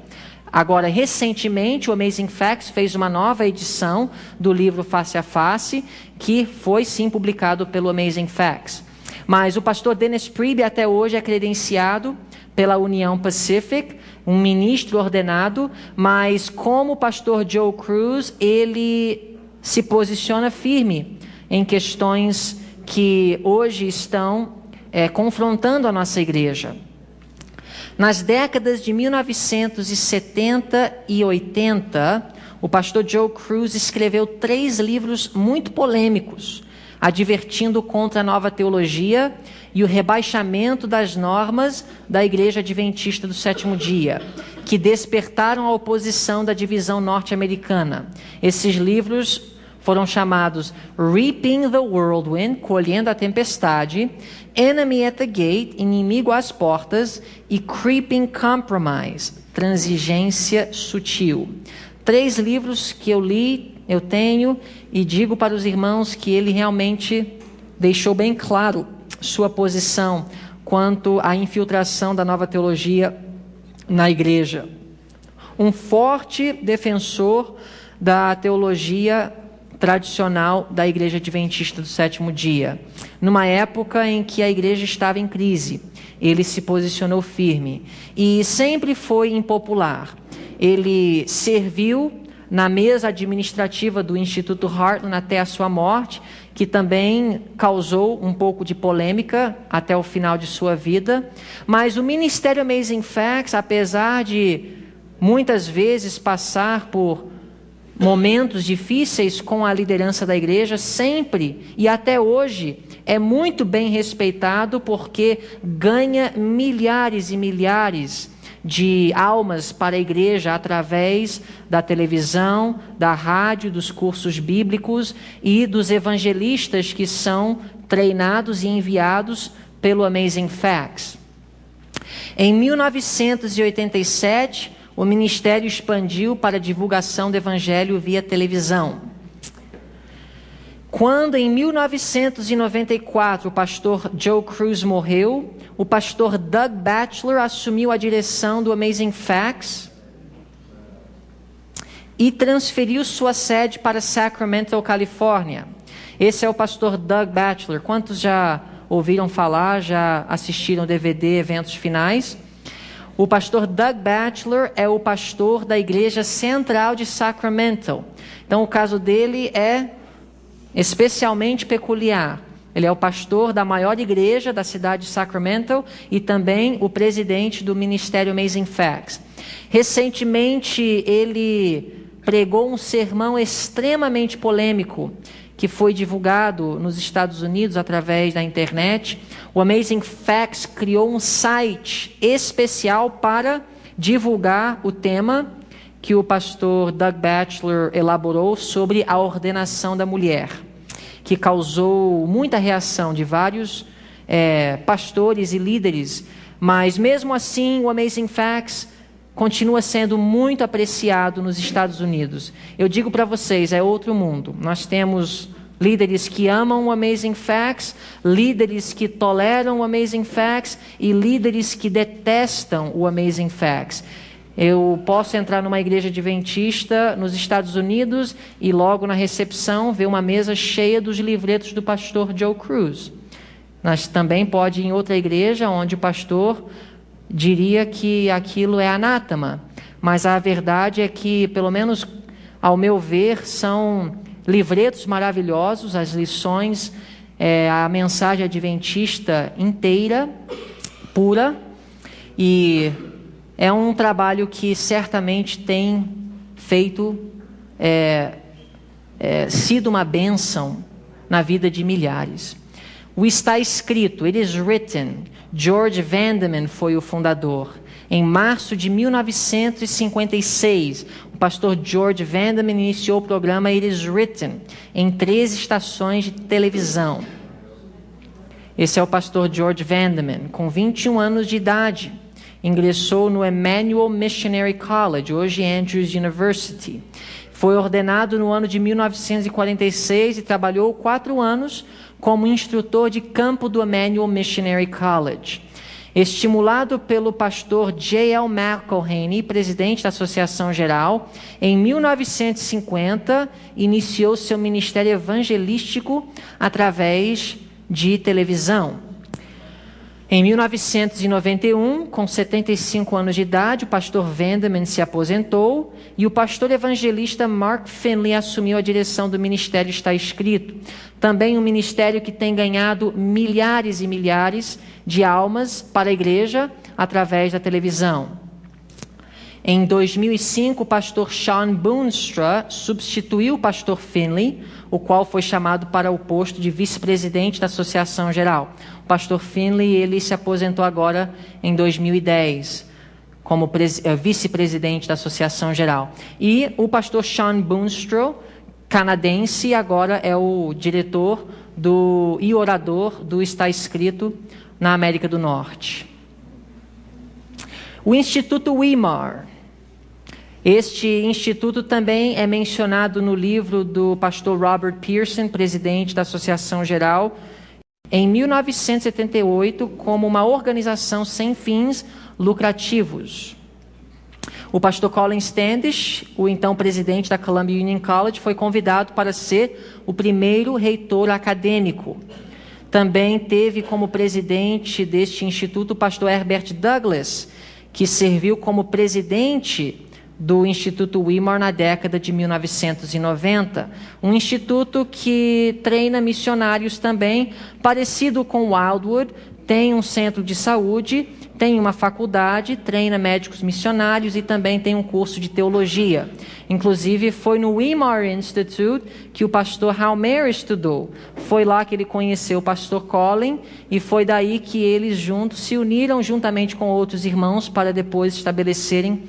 Agora, recentemente, o Amazing Facts fez uma nova edição do livro Face a Face, que foi sim publicado pelo Amazing Facts. Mas o pastor Dennis Priebe até hoje é credenciado pela União Pacific, um ministro ordenado, mas como o pastor Joe Cruz, ele se posiciona firme em questões que hoje estão confrontando a nossa igreja. Nas décadas de 1970 e 80, o pastor Joe Cruz escreveu 3 livros muito polêmicos, advertindo contra a nova teologia e o rebaixamento das normas da Igreja Adventista do Sétimo Dia, que despertaram a oposição da divisão norte-americana. Esses livros foram chamados Reaping the Whirlwind, Colhendo a Tempestade, Enemy at the Gate, Inimigo às Portas, e Creeping Compromise, Transigência Sutil. 3 livros que eu li, eu tenho, e digo para os irmãos que ele realmente deixou bem claro sua posição quanto à infiltração da nova teologia na igreja. Um forte defensor da teologia tradicional da Igreja Adventista do Sétimo Dia. Numa época em que a igreja estava em crise, ele se posicionou firme e sempre foi impopular. Ele serviu na mesa administrativa do Instituto Heartland até a sua morte, que também causou um pouco de polêmica até o final de sua vida. Mas o Ministério Amazing Facts, apesar de muitas vezes passar por momentos difíceis com a liderança da igreja, sempre e até hoje é muito bem respeitado, porque ganha milhares e milhares de almas para a igreja através da televisão, da rádio, dos cursos bíblicos e dos evangelistas que são treinados e enviados pelo Amazing Facts. Em 1987, o ministério expandiu para a divulgação do evangelho via televisão. Quando, em 1994, o pastor Joe Cruz morreu, o pastor Doug Batchelor assumiu a direção do Amazing Facts e transferiu sua sede para Sacramento, Califórnia. Esse é o pastor Doug Batchelor. Quantos já ouviram falar, já assistiram DVD, eventos finais? O pastor Doug Batchelor é o pastor da Igreja Central de Sacramento. Então, o caso dele é especialmente peculiar. Ele é o pastor da maior igreja da cidade de Sacramento e também o presidente do Ministério Amazing Facts. Recentemente, ele pregou um sermão extremamente polêmico que foi divulgado nos Estados Unidos através da internet. O Amazing Facts criou um site especial para divulgar o tema que o pastor Doug Batchelor elaborou sobre a ordenação da mulher, que causou muita reação de vários pastores e líderes, mas mesmo assim o Amazing Facts continua sendo muito apreciado nos Estados Unidos. Eu digo para vocês, é outro mundo. Nós temos líderes que amam o Amazing Facts, líderes que toleram o Amazing Facts e líderes que detestam o Amazing Facts. Eu posso entrar numa igreja adventista nos Estados Unidos e logo na recepção ver uma mesa cheia dos livretos do pastor Joe Cruz. Mas também pode ir em outra igreja onde o pastor diria que aquilo é anátema. Mas a verdade é que, pelo menos ao meu ver, são livretos maravilhosos, as lições, a mensagem adventista inteira, pura, e é um trabalho que certamente tem sido uma bênção na vida de milhares. O está escrito, it is written. George Vandeman foi o fundador. Em março de 1956, o pastor George Vandeman iniciou o programa It is Written em 3 estações de televisão. Esse é o pastor George Vandeman, com 21 anos de idade. Ingressou no Emmanuel Missionary College, hoje Andrews University. Foi ordenado no ano de 1946 e trabalhou 4 anos como instrutor de campo do Emmanuel Missionary College. Estimulado pelo pastor J.L. McElhaney, presidente da Associação Geral, em 1950 iniciou seu ministério evangelístico através de televisão. Em 1991, com 75 anos de idade, o pastor Vandeman se aposentou e o pastor evangelista Mark Finley assumiu a direção do ministério Está Escrito. Também um ministério que tem ganhado milhares e milhares de almas para a igreja através da televisão. Em 2005, o pastor Sean Boonstra substituiu o pastor Finley, o qual foi chamado para o posto de vice-presidente da Associação Geral. O pastor Finley, ele se aposentou agora em 2010, como vice-presidente da Associação Geral. E o pastor Sean Boonstra, canadense, agora é o diretor e orador do Está Escrito na América do Norte. O Instituto Weimar. Este instituto também é mencionado no livro do pastor Robert Pearson, presidente da Associação Geral, em 1978, como uma organização sem fins lucrativos. O pastor Colin Standish, o então presidente da Columbia Union College, foi convidado para ser o primeiro reitor acadêmico. Também teve como presidente deste instituto o pastor Herbert Douglas, que serviu como presidente do Instituto Weimar na década de 1990. Um instituto que treina missionários também, parecido com o Wildwood, tem um centro de saúde, tem uma faculdade, treina médicos missionários e também tem um curso de teologia. Inclusive, foi no Weimar Institute que o pastor Halmer estudou. Foi lá que ele conheceu o pastor Colin e foi daí que eles juntos se uniram juntamente com outros irmãos para depois estabelecerem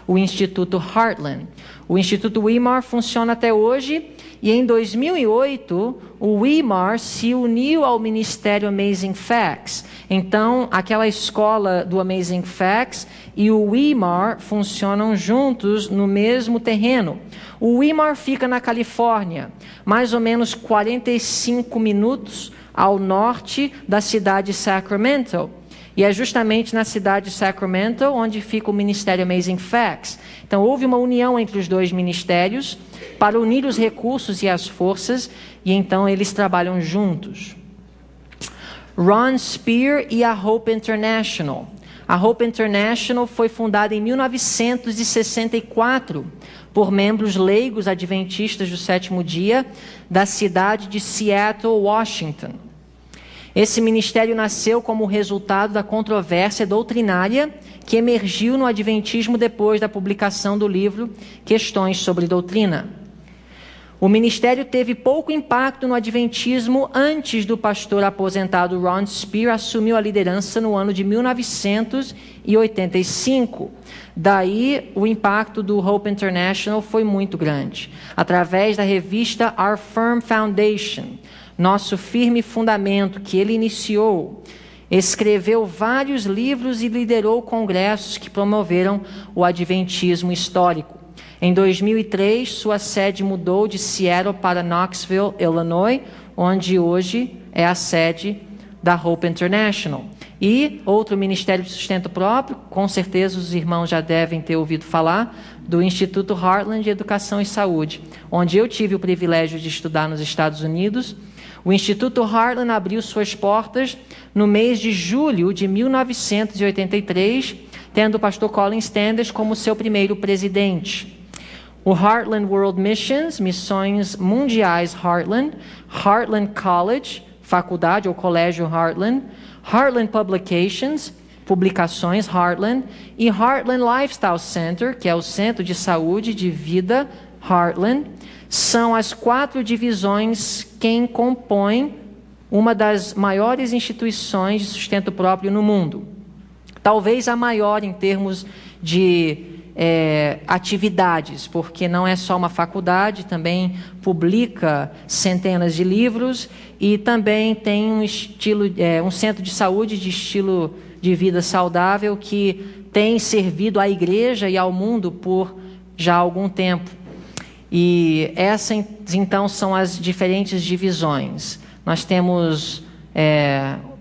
o Instituto Heartland. O Instituto Weimar funciona até hoje e em 2008 o Weimar se uniu ao Ministério Amazing Facts. Então, aquela escola do Amazing Facts e o Weimar funcionam juntos no mesmo terreno. O Weimar fica na Califórnia, mais ou menos 45 minutos ao norte da cidade de Sacramento. E é justamente na cidade de Sacramento onde fica o Ministério Amazing Facts. Então, houve uma união entre os dois ministérios para unir os recursos e as forças, e então eles trabalham juntos. Ron Spear e a Hope International. A Hope International foi fundada em 1964 por membros leigos adventistas do sétimo dia da cidade de Seattle, Washington. Esse ministério nasceu como resultado da controvérsia doutrinária que emergiu no adventismo depois da publicação do livro Questões sobre Doutrina. O ministério teve pouco impacto no adventismo antes do pastor aposentado Ron Spear assumir a liderança no ano de 1985. Daí, o impacto do Hope International foi muito grande. Através da revista Our Firm Foundation, Nosso Firme Fundamento, que ele iniciou, escreveu vários livros e liderou congressos que promoveram o adventismo histórico. Em 2003, sua sede mudou de Seattle para Knoxville, Illinois, onde hoje é a sede da Hope International. E outro ministério de sustento próprio, com certeza os irmãos já devem ter ouvido falar, do Instituto Heartland de Educação e Saúde, onde eu tive o privilégio de estudar nos Estados Unidos. O Instituto Heartland abriu suas portas no mês de julho de 1983, tendo o pastor Colin Standish como seu primeiro presidente. O Heartland World Missions, Missões Mundiais Heartland, Heartland College, faculdade ou colégio Heartland, Heartland Publications, publicações Heartland, e Heartland Lifestyle Center, que é o centro de saúde de vida Heartland, são as 4 divisões que compõem uma das maiores instituições de sustento próprio no mundo. Talvez a maior em termos de atividades, porque não é só uma faculdade, também publica centenas de livros e também tem um centro de saúde de estilo de vida saudável que tem servido à igreja e ao mundo por já algum tempo. E essas, então, são as diferentes divisões. Nós temos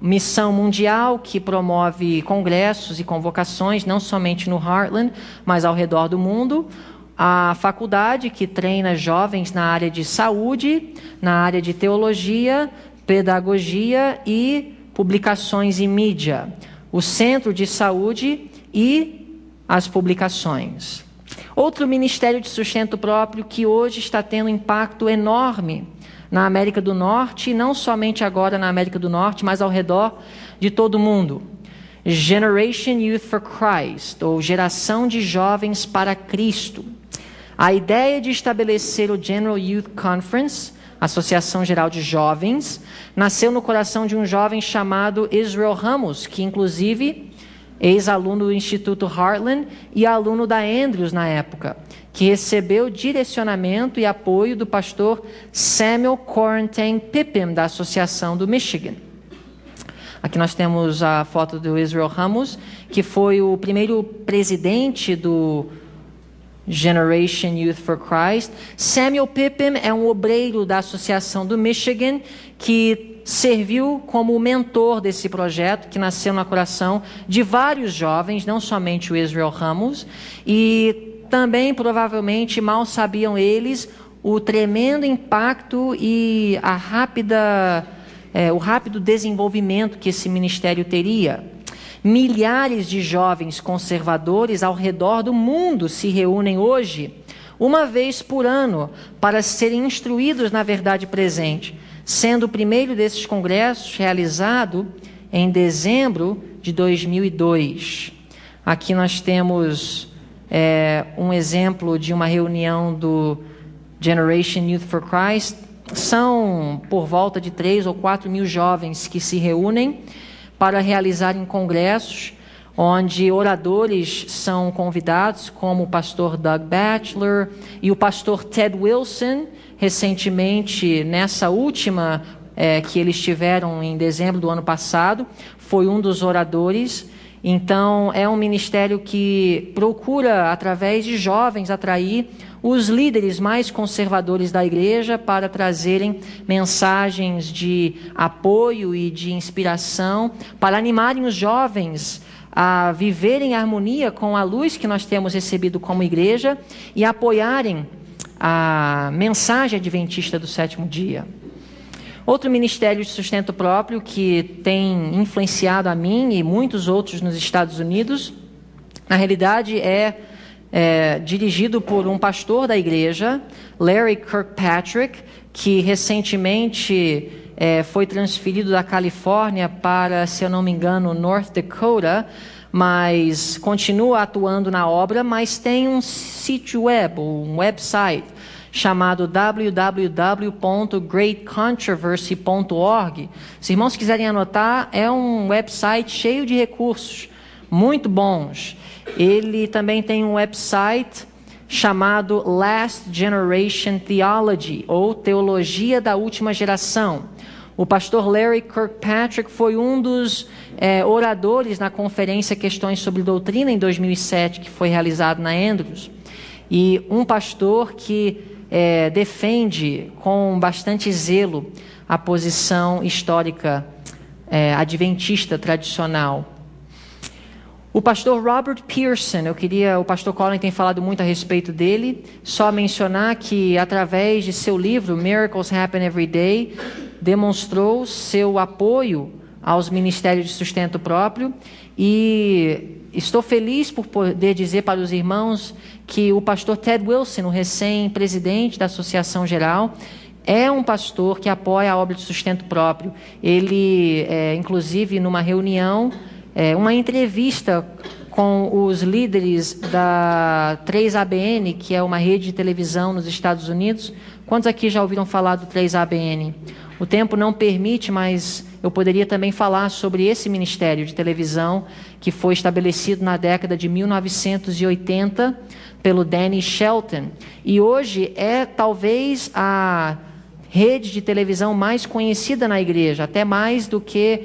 Missão Mundial, que promove congressos e convocações, não somente no Heartland, mas ao redor do mundo. A faculdade, que treina jovens na área de saúde, na área de teologia, pedagogia e publicações e mídia. O Centro de Saúde e as publicações. Outro ministério de sustento próprio que hoje está tendo um impacto enorme na América do Norte, e não somente agora na América do Norte, mas ao redor de todo o mundo. Generation Youth for Christ, ou Geração de Jovens para Cristo. A ideia de estabelecer o General Youth Conference, Associação Geral de Jovens, nasceu no coração de um jovem chamado Israel Ramos, que inclusive ex-aluno do Instituto Heartland e aluno da Andrews na época, que recebeu direcionamento e apoio do pastor Samuel Quarantine Pippin, da Associação do Michigan. Aqui nós temos a foto do Israel Ramos, que foi o primeiro presidente do Generation Youth for Christ. Samuel Pippin é um obreiro da Associação do Michigan, que serviu como mentor desse projeto, que nasceu no coração de vários jovens, não somente o Israel Ramos, e também, provavelmente, mal sabiam eles o tremendo impacto e o rápido desenvolvimento que esse ministério teria. Milhares de jovens conservadores ao redor do mundo se reúnem hoje, uma vez por ano, para serem instruídos na verdade presente, sendo o primeiro desses congressos realizado em dezembro de 2002. Aqui nós temos um exemplo de uma reunião do Generation Youth for Christ. São por volta de 3 ou 4 mil jovens que se reúnem para realizarem congressos, onde oradores são convidados, como o pastor Doug Batchelor e o pastor Ted Wilson. Recentemente, nessa última que eles tiveram em dezembro do ano passado, foi um dos oradores. Então, é um ministério que procura, através de jovens, atrair os líderes mais conservadores da igreja para trazerem mensagens de apoio e de inspiração, para animarem os jovens a viverem em harmonia com a luz que nós temos recebido como igreja e apoiarem a mensagem adventista do sétimo dia. Outro ministério de sustento próprio que tem influenciado a mim e muitos outros nos Estados Unidos, na realidade é dirigido por um pastor da igreja, Larry Kirkpatrick, que recentemente foi transferido da Califórnia para, se eu não me engano, North Dakota, mas continua atuando na obra, mas tem um sítio web, um website, chamado www.greatcontroversy.org. Se irmãos quiserem anotar, é um website cheio de recursos, muito bons. Ele também tem um website chamado Last Generation Theology, ou Teologia da Última Geração. O pastor Larry Kirkpatrick foi um dos oradores na conferência Questões sobre Doutrina em 2007, que foi realizado na Andrews. E um pastor que defende com bastante zelo a posição histórica adventista tradicional. O pastor Robert Pearson, o pastor Colin tem falado muito a respeito dele, só mencionar que através de seu livro Miracles Happen Every Day, demonstrou seu apoio aos ministérios de sustento próprio, e estou feliz por poder dizer para os irmãos que o pastor Ted Wilson, o recém-presidente da Associação Geral, é um pastor que apoia a obra de sustento próprio. Ele, inclusive, numa reunião, uma entrevista com os líderes da 3ABN, que é uma rede de televisão nos Estados Unidos. Quantos aqui já ouviram falar do 3ABN? O tempo não permite, mas eu poderia também falar sobre esse ministério de televisão que foi estabelecido na década de 1980 pelo Danny Shelton. E hoje é talvez a rede de televisão mais conhecida na igreja, até mais do que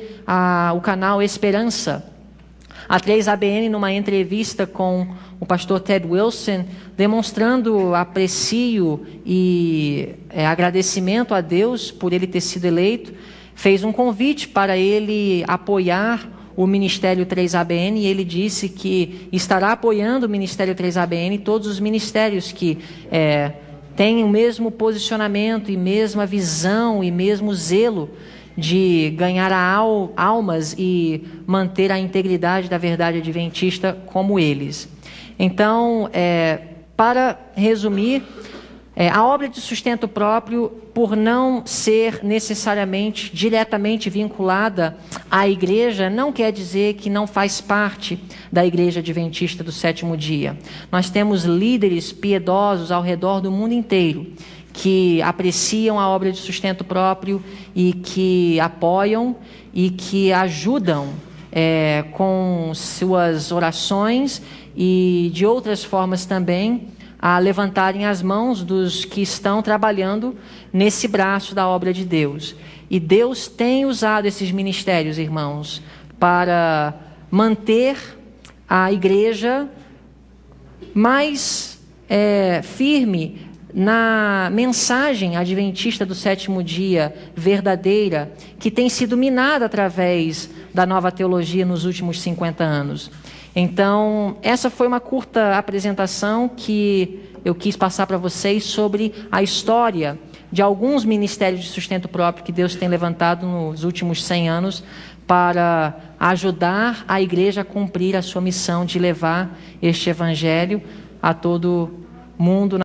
o canal Esperança. A 3ABN, numa entrevista com o pastor Ted Wilson, demonstrando aprecio e agradecimento a Deus por ele ter sido eleito, fez um convite para ele apoiar o Ministério 3ABN, e ele disse que estará apoiando o Ministério 3ABN e todos os ministérios que têm o mesmo posicionamento e mesma visão e mesmo zelo de ganhar almas e manter a integridade da verdade adventista como eles. Então, para resumir, a obra de sustento próprio, por não ser necessariamente diretamente vinculada à igreja, não quer dizer que não faz parte da Igreja Adventista do Sétimo Dia. Nós temos líderes piedosos ao redor do mundo inteiro que apreciam a obra de sustento próprio e que apoiam e que ajudam com suas orações e de outras formas também a levantarem as mãos dos que estão trabalhando nesse braço da obra de Deus. E Deus tem usado esses ministérios, irmãos, para manter a igreja mais firme na mensagem adventista do sétimo dia verdadeira, que tem sido minada através da nova teologia nos últimos 50 anos. Então, essa foi uma curta apresentação que eu quis passar para vocês sobre a história de alguns ministérios de sustento próprio que Deus tem levantado nos últimos 100 anos para ajudar a igreja a cumprir a sua missão de levar este evangelho a todo mundo.